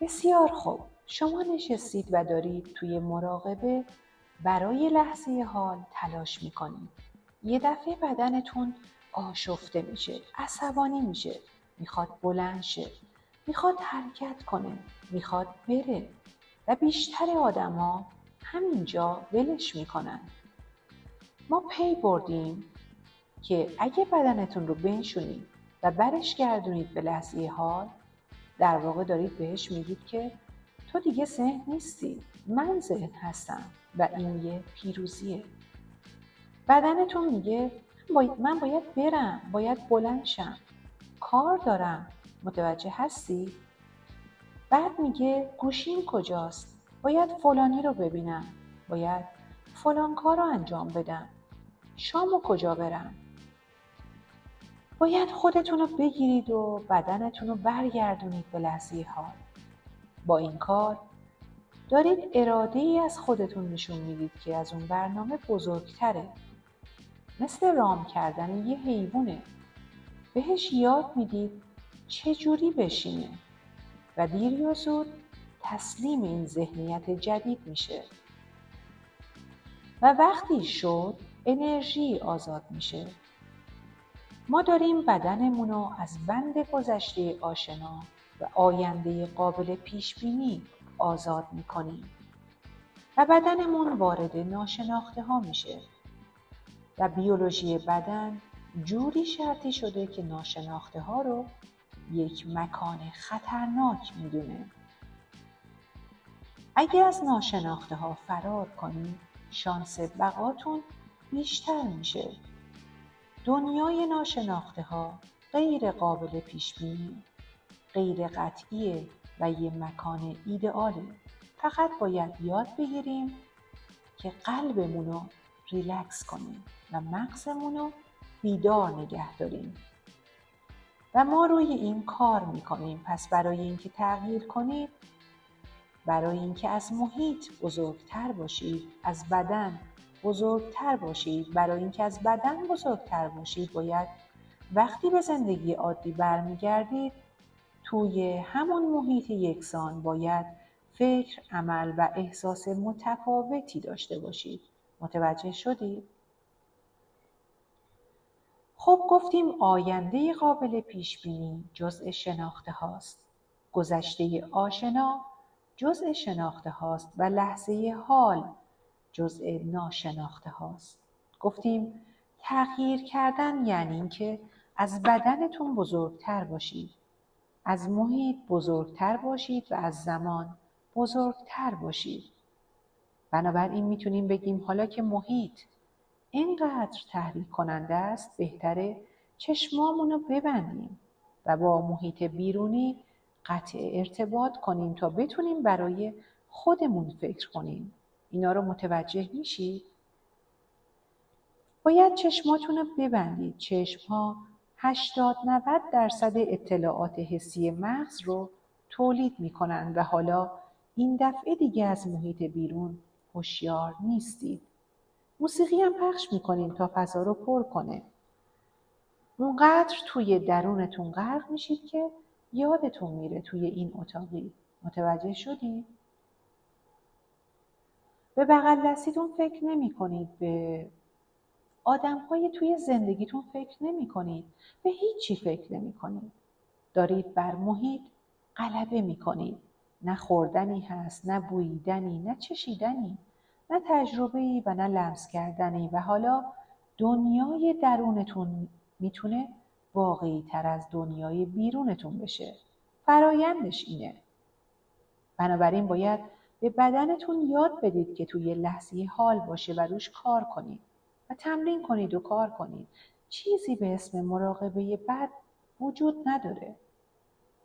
بسیار خوب. شما نشستید و دارید توی مراقبه برای لحظه حال تلاش میکنید. یه دفعه بدنتون آشفته میشه، عصبانی میشه، میخواد بلند شه، میخواد حرکت کنه، میخواد بره و بیشتر آدما همینجا ولش میکنن. ما پی بردیم که اگه بدنتون رو بنشونید و برش گردونید به لحظه حال، در واقع دارید بهش میگید که تو دیگه ذهن نیستی، من ذهن هستم و این یه پیروزیه. بدنتون میگه من باید برم، باید بلند شم، کار دارم. متوجه هستی؟ بعد میگه گوشیم کجاست؟ باید فلانی رو ببینم، باید فلان کار رو انجام بدم، شامو کجا برم؟ باید خودتون رو بگیرید و بدنتون رو برگردونید به لحظه حال. با این کار دارید اراده‌ای از خودتون نشون میدید که از اون برنامه بزرگتره. مثل رام کردن یه حیوونه. بهش یاد میدید چجوری بشینه و دیر یا زود تسلیم این ذهنیت جدید میشه. و وقتی شد انرژی آزاد میشه. ما داریم بدنمون رو از بند گذشته آشنا و آینده قابل پیش بینی آزاد میکنیم و بدنمون وارد ناشناخته ها میشه و بیولوژی بدن جوری شرطی شده که ناشناخته ها رو یک مکان خطرناک میدونه. اگه از ناشناخته ها فرار کنید، شانس بقاتون بیشتر میشه. دنیای ناشناخته ها غیر قابل پیش بینی، غیر قطعیه و یه مکان ایدئاله. فقط باید یاد بگیریم که قلبمون رو ریلکس کنیم و مغزمون رو بیدار نگه داریم. و ما روی این کار میکنیم. پس برای اینکه تغییر کنید، برای اینکه از محیط بزرگتر باشید، از بدن بزرگتر باشید، برای اینکه از بدن بزرگتر باشید، باید وقتی به زندگی عادی برمیگردید توی همون محیط یکسان باید فکر، عمل و احساس متفاوتی داشته باشید. متوجه شدید؟ خب گفتیم آینده قابل پیش بینی جزء شناخته هاست. گذشته آشنا جزء شناخته هاست و لحظه حال جزء ناشناخته هاست. گفتیم تغییر کردن یعنی اینکه از بدنتون بزرگتر باشید، از محیط بزرگتر باشید و از زمان بزرگتر باشید. بنابراین میتونیم بگیم حالا که محیط اینقدر تحریک کننده است، بهتره چشمامونو ببندیم و با محیط بیرونی قطع ارتباط کنیم تا بتونیم برای خودمون فکر کنیم. اینا رو متوجه میشید؟ باید چشماتونو ببندید. چشم‌ها 80-90% اطلاعات حسی مغز رو تولید میکنن و حالا این دفعه دیگه از محیط بیرون هوشیار نیستید. موسیقی هم پخش میکنیم تا فضا رو پر کنه. اونقدر توی درونتون غرق میشید که یادتون میره توی این اتاقی. متوجه شدید؟ به بغل دستیتون فکر نمی کنید، به آدم‌های توی زندگیتون فکر نمی کنید، به هیچی فکر نمی کنید. دارید بر محیط غلبه می کنید. نه خوردنی هست، نه بوییدنی، نه چشیدنی، نه تجربه‌ای و نه لمس کردنی و حالا دنیای درونتون میتونه واقعی تر از دنیای بیرونتون بشه. فرایندش اینه. بنابراین باید به بدنتون یاد بدید که توی لحظه حال باشه و روش کار کنید و تمرین کنید و کار کنید. چیزی به اسم مراقبه بد وجود نداره.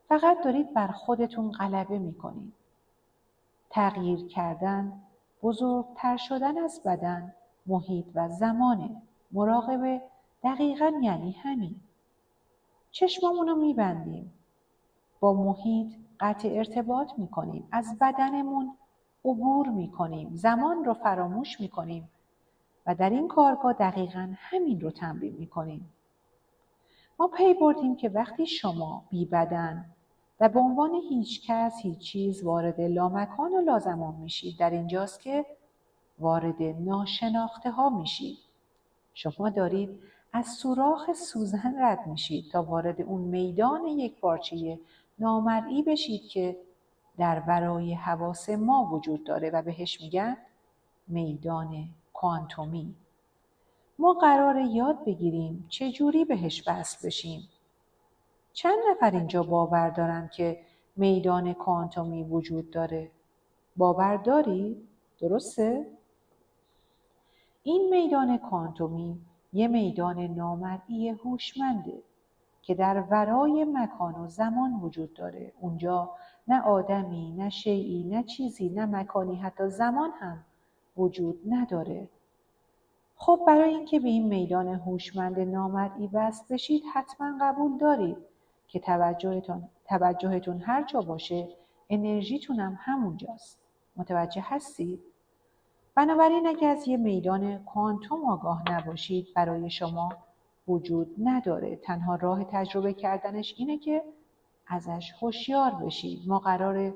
فقط دارید بر خودتون غلبه میکنید. تغییر کردن، بزرگتر شدن از بدن، محیط و زمانه. مراقبه دقیقاً یعنی همین. چشمامونو میبندیم. با محیط قطع ارتباط میکنیم. از بدنمون عبور میکنیم. زمان رو فراموش میکنیم و در این کارگاه دقیقاً همین رو تمرین میکنیم. ما پی بردیم که وقتی شما بی بدن و به عنوان هیچ کس، هیچ چیز وارد لامکان و لازمان میشید. در اینجاست که وارد ناشناخته ها میشید. شما دارید از سوراخ سوزن رد میشید تا وارد اون میدان یک پارچه نامرئی بشید که در ورای حواس ما وجود داره و بهش میگن میدان کوانتومی. ما قراره یاد بگیریم چجوری بهش وصل بشیم. چند نفر اینجا باور دارن که میدان کوانتومی وجود داره؟ باور داری؟ درسته؟ این میدان کوانتومی یه میدان نامرئی هوشمنده که در ورای مکان و زمان وجود داره. اونجا نه آدمی، نه شیئی، نه چیزی، نه مکانی، حتی زمان هم وجود نداره. خب برای اینکه به این میدان هوشمند نامرئی وصل بشید حتما قبول دارید که توجهتون هر جا باشه انرژیتون هم همونجاست. متوجه هستید؟ بنابراین اگر از یه میدان کوانتوم آگاه نباشید برای شما وجود نداره. تنها راه تجربه کردنش اینه که ازش هوشیار بشید. ما قراره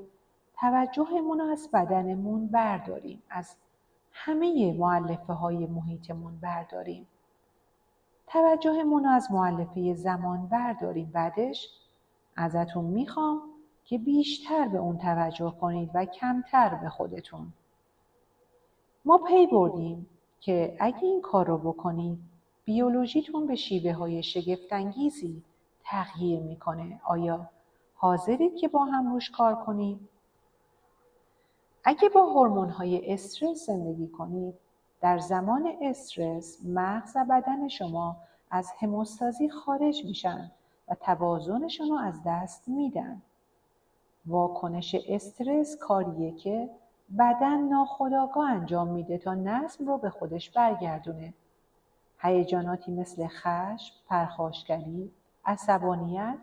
توجهمون رو از بدنمون برداریم، از همه مؤلفه های محیطمون برداریم. توجهمون رو از مؤلفه زمان برداریم. بعدش ازتون میخوام که بیشتر به اون توجه کنید و کمتر به خودتون. ما پی بردیم که اگه این کار رو بکنید بیولوژیتون به شیوه های شگفت‌انگیزی تغییر میکنه. آیا حاضرید که با هم روش کار کنید؟ اگه با هورمون‌های استرس زندگی کنید، در زمان استرس مغز و بدن شما از هموستازی خارج میشن و توازنشون رو از دست میدن. واکنش استرس کاریه که بدن ناخودآگاه انجام میده تا نظم رو به خودش برگردونه. هیجاناتی مثل خشم، پرخاشگری، عصبانیت،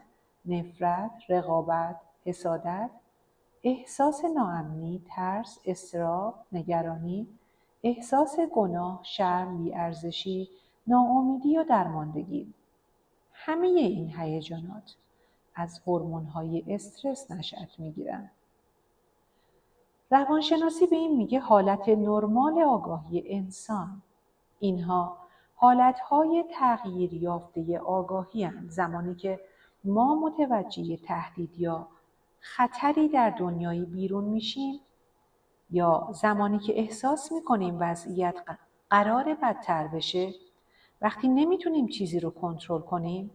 نفرت، رقابت، حسادت، احساس ناامنی، ترس، اضطراب، نگرانی، احساس گناه، شرم، بی‌ارزشی، ناامیدی و درماندگی. همه این هیجانات از هورمون‌های استرس نشأت می‌گیرن. روانشناسی به این میگه حالت نرمال آگاهی انسان. اینها حالتهای تغییر یافته آگاهی هستند. زمانی که ما متوجه تهدید یا خطری در دنیای بیرون میشیم یا زمانی که احساس میکنیم وضعیت قرار بدتر بشه، وقتی نمیتونیم چیزی رو کنترل کنیم،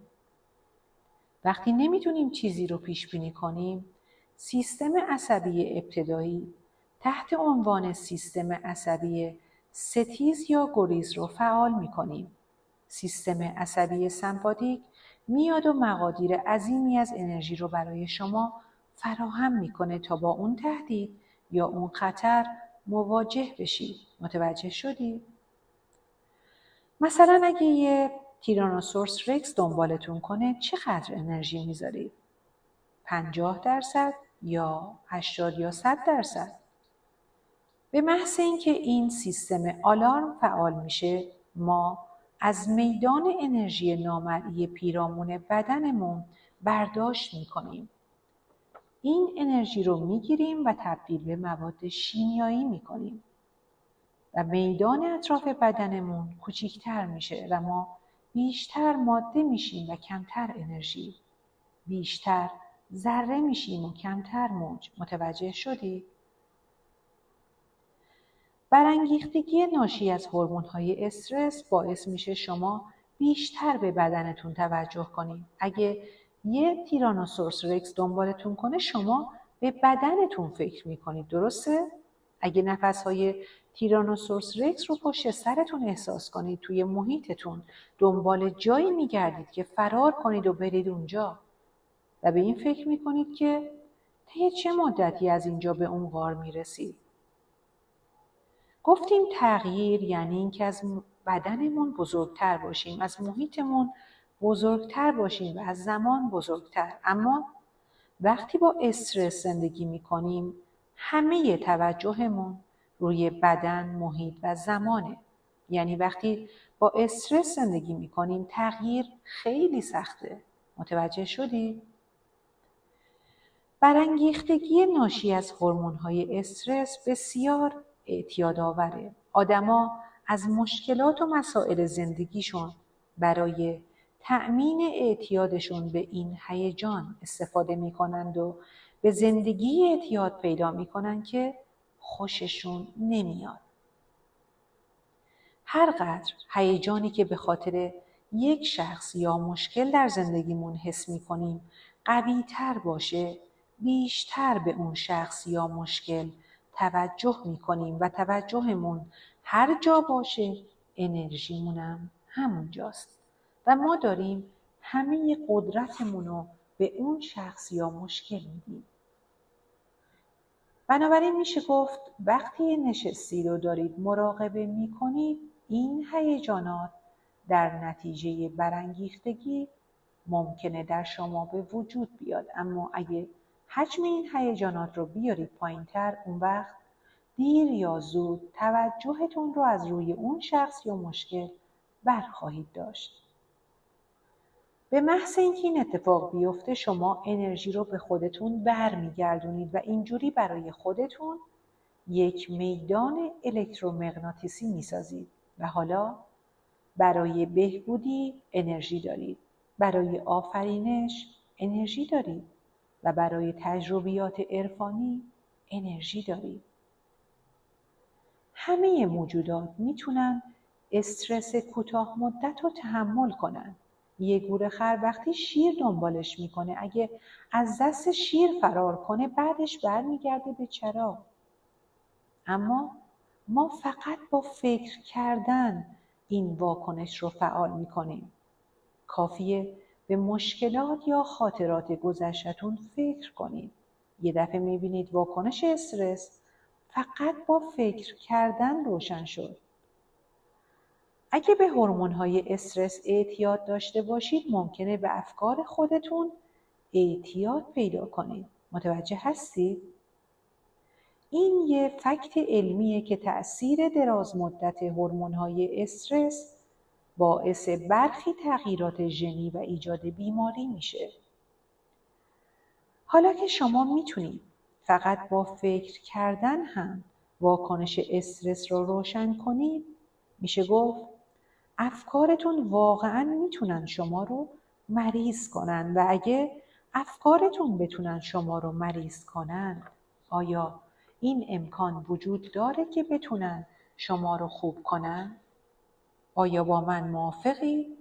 وقتی نمیتونیم چیزی رو پیش بینی کنیم، سیستم عصبی ابتدایی تحت عنوان سیستم عصبی ستیز یا گریز رو فعال میکنیم. سیستم عصبی سمپاتیک میاد و مقادیر عظیمی از انرژی رو برای شما فراهم میکنه تا با اون تهدید یا اون خطر مواجه بشید. متوجه شدید؟ مثلا اگه یه تیرانوسورس رکس دنبالتون کنه چقدر انرژی میذارید؟ 50% یا 80 یا 100%؟ به محض اینکه این سیستم آلارم فعال میشه، ما از میدان انرژی نامرئی پیرامون بدنمون برداشت میکنیم. این انرژی رو میگیریم و تبدیل به مواد شیمیایی میکنیم و میدان اطراف بدنمون کوچیکتر میشه و ما بیشتر ماده میشیم و کمتر انرژی، بیشتر ذره میشیم و کمتر موج. متوجه شدی؟ برانگیختگی ناشی از هورمون‌های استرس باعث میشه شما بیشتر به بدنتون توجه کنید. اگه یه تیرانوسورس رکس دنبالتون کنه شما به بدنتون فکر میکنید، درسته؟ اگه نفسهای تیرانوسورس رکس رو پشت سرتون احساس کنید، توی محیطتون دنبال جایی میگردید که فرار کنید و برید اونجا و به این فکر میکنید که طی چه مدتی از اینجا به اون غار میرسید. گفتیم تغییر یعنی اینکه از بدنمون بزرگتر باشیم، از محیطمون بزرگتر باشیم و از زمان بزرگتر. اما وقتی با استرس زندگی میکنیم همه توجهمون روی بدن، محیط و زمانه. یعنی وقتی با استرس زندگی میکنیم تغییر خیلی سخته. متوجه شدی؟ برانگیختگی ناشی از هورمون‌های استرس بسیار اعتیادآوره. آدما از مشکلات و مسائل زندگیشون برای تأمین اعتیادشون به این هیجان استفاده می‌کنند و به زندگی اعتیاد پیدا می‌کنند که خوششون نمیاد. هر قدر هیجانی که به خاطر یک شخص یا مشکل در زندگیمون حس می‌کنیم قوی‌تر باشه، بیشتر به اون شخص یا مشکل توجه می‌کنیم و توجهمون هر جا باشه انرژیمونم همونجاست و ما داریم همه قدرتمون رو به اون شخص یا مشکل میدیم. بنابراین میشه گفت وقتی نشستید و دارید مراقبه میکنید این هیجانات در نتیجه برانگیختگی ممکنه در شما به وجود بیاد، اما اگه حجم این هیجانات رو بیارید پایین‌تر، اون وقت دیر یا زود توجهتون رو از روی اون شخص یا مشکل برخواهید داشت. به محض اینکه این اتفاق بیفته شما انرژی رو به خودتون برمیگردونید و اینجوری برای خودتون یک میدان الکترومغناطیسی میسازید و حالا برای بهبودی انرژی دارید، برای آفرینش انرژی دارید و برای تجربیات عرفانی انرژی دارید. همه موجودات میتونن استرس کوتاه مدت رو تحمل کنن. یه گوره خر وقتی شیر دنبالش میکنه اگه از دست شیر فرار کنه بعدش برمیگرده به چرا. اما ما فقط با فکر کردن این واکنش رو فعال میکنیم. کافیه به مشکلات یا خاطرات گذشته‌تون فکر کنید. یه دفعه میبینید واکنش استرس فقط با فکر کردن روشن شد. اگه به هورمون‌های استرس اعتیاد داشته باشید ممکنه به افکار خودتون اعتیاد پیدا کنید. متوجه هستید؟ این یه فکت علمیه که تأثیر دراز مدت هورمون‌های استرس باعث برخی تغییرات ژنی و ایجاد بیماری میشه. حالا که شما میتونید فقط با فکر کردن هم واکنش استرس رو روشن کنید، میشه گفت افکارتون واقعاً میتونن شما رو مریض کنن و اگه افکارتون بتونن شما رو مریض کنن، آیا این امکان وجود داره که بتونن شما رو خوب کنن؟ آیا با من موافقی؟